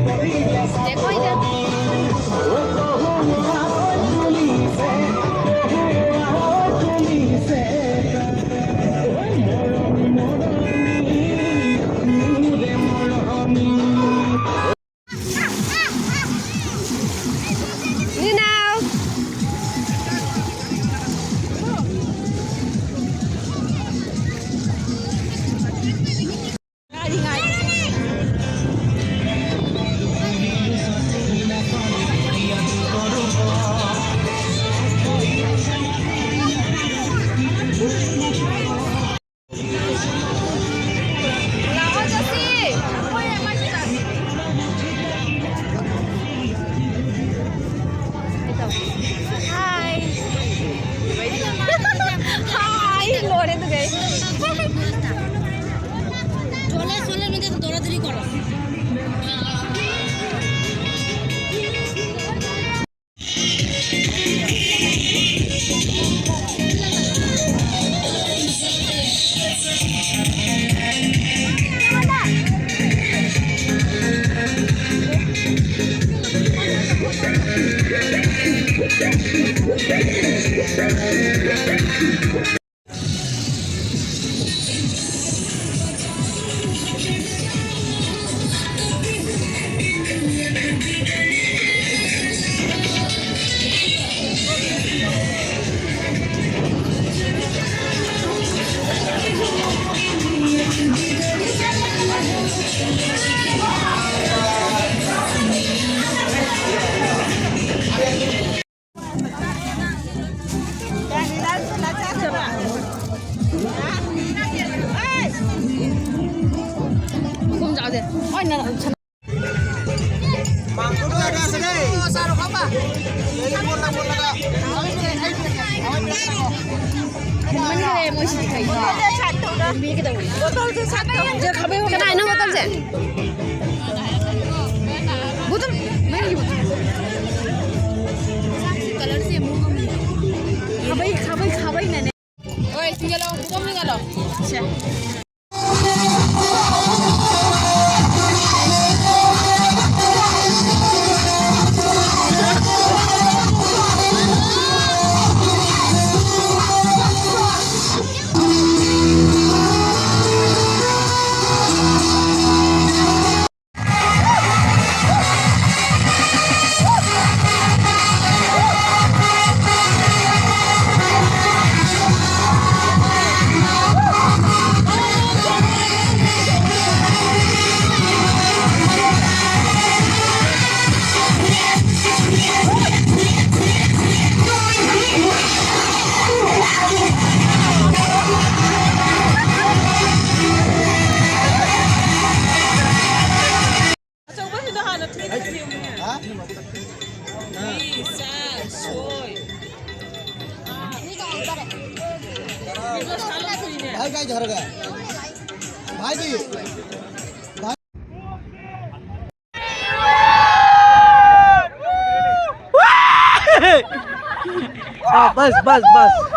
देखो इधर। Như nào? High লড়ে তো গেই চলে চলে নিতে দৌড়াদৌড়ি করো không dạo gì ôi nè cái này chỉ thấy cái đầu giờ খাবে cái này nó botol যে botol mấy cái botol colour से मुंह খাবাই না ওই তুই গেল কমে গেল আচ্ছা भाई का झड़ गया भाई जी बस बस बस